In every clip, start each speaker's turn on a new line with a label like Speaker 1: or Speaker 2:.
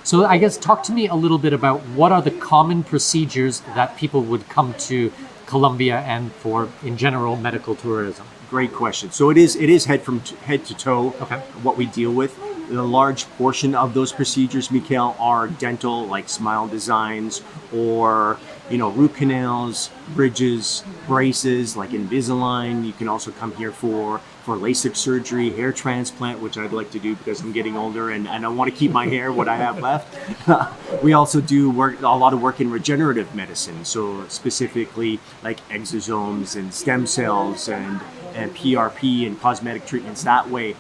Speaker 1: So I guess talk to me a little bit about what are the common procedures that people would come to Colombia and for, in general, medical tourism?
Speaker 2: Great question. So it is head to toe.
Speaker 1: Okay.
Speaker 2: What we deal with. The large portion of those procedures, Mikhail, are dental, like smile designs, or root canals, bridges, braces, like Invisalign. You can also come here for Lasik surgery, hair transplant, which I'd like to do because I'm getting older and I want to keep my hair what I have left. We also do a lot of work in regenerative medicine, so specifically like exosomes and stem cells and PRP and cosmetic treatments that way.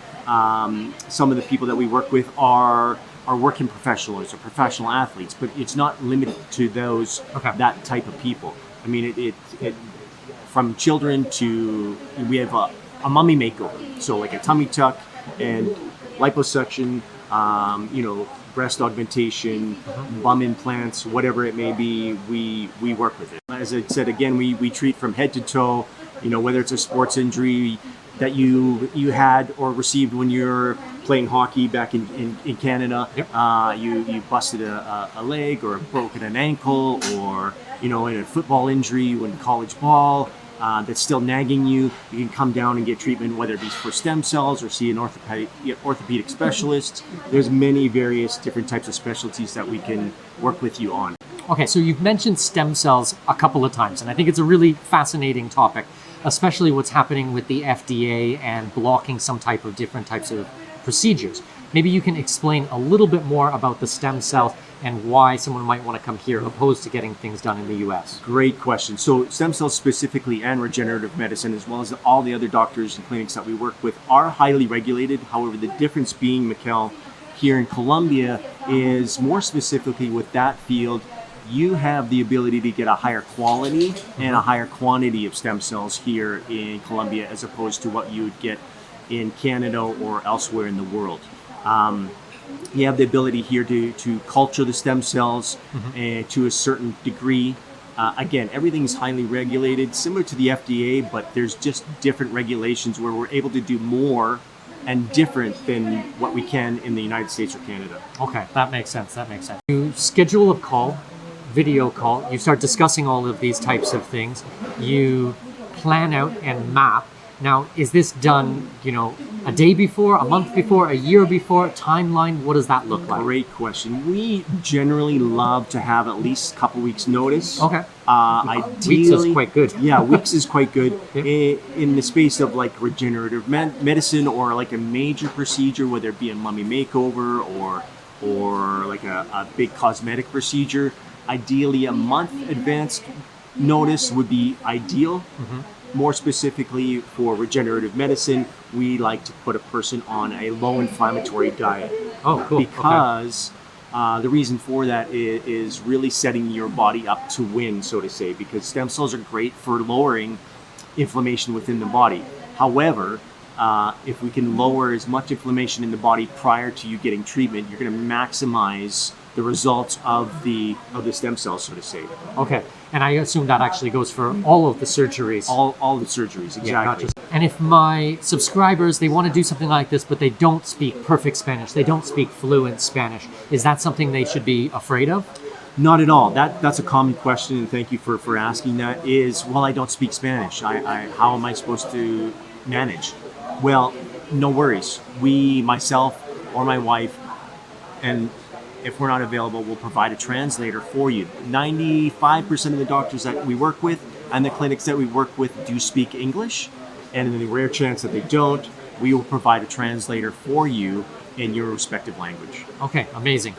Speaker 2: Some of the people that we work with are working professionals or professional athletes, but it's not limited to those, that type of people. I mean, it from children to, we have a mummy makeover, so like a tummy tuck and liposuction, breast augmentation, bum implants, whatever it may be, we work with it. As I said, again, we treat from head to toe, whether it's a sports injury that you had or received when you're playing hockey back in Canada.
Speaker 1: Yep.
Speaker 2: You busted a leg or broken an ankle, or in a football injury when college ball that's still nagging you. You can come down and get treatment, whether it be for stem cells or see an orthopedic specialist. There's many various different types of specialties that we can work with you on.
Speaker 1: Okay, so you've mentioned stem cells a couple of times, and I think it's a really fascinating topic, especially what's happening with the FDA and blocking some type of different types of procedures. Maybe you can explain a little bit more about the stem cells and why someone might want to come here opposed to getting things done in the US.
Speaker 2: Great question. So stem cells specifically and regenerative medicine, as well as all the other doctors and clinics that we work with, are highly regulated. However, the difference being, Mikhail, here in Colombia is more specifically with that field, you have the ability to get a higher quality and a higher quantity of stem cells here in Colombia as opposed to what you would get in Canada or elsewhere in the world. You have the ability here to culture the stem cells to a certain degree. Again, everything's highly regulated, similar to the FDA, but there's just different regulations where we're able to do more and different than what we can in the United States or Canada.
Speaker 1: Okay, that makes sense. You schedule a call, video call, you start discussing all of these types of things, you plan out and map. Now, is this done, a day before, a month before, a year before, timeline? What does that look like?
Speaker 2: Great question. We generally love to have at least a couple weeks notice.
Speaker 1: Okay.
Speaker 2: Ideally,
Speaker 1: weeks is quite good.
Speaker 2: Yeah, weeks is quite good.
Speaker 1: Yep.
Speaker 2: In the space of like regenerative medicine or like a major procedure, whether it be a mummy makeover or like a big cosmetic procedure, ideally a month advanced notice would be ideal. More specifically for regenerative medicine, we like to put a person on a low inflammatory diet.
Speaker 1: Oh, cool.
Speaker 2: Because the reason for that is really setting your body up to win, so to say, because stem cells are great for lowering inflammation within the body. However, if we can lower as much inflammation in the body prior to you getting treatment, you're going to maximize the results of the stem cells, so to say.
Speaker 1: Okay, and I assume that actually goes for all of the surgeries.
Speaker 2: All the surgeries, exactly.
Speaker 1: Yeah, not just. And if my subscribers, they want to do something like this, but they don't speak perfect Spanish, they don't speak fluent Spanish, is that something they should be afraid of?
Speaker 2: Not at all. That's a common question, and thank you for asking that. I don't speak Spanish. How am I supposed to manage? Well, no worries. Myself or my wife, and if we're not available, we'll provide a translator for you. 95% of the doctors that we work with and the clinics that we work with do speak English. And in the rare chance that they don't, we will provide a translator for you in your respective language.
Speaker 1: Okay, amazing.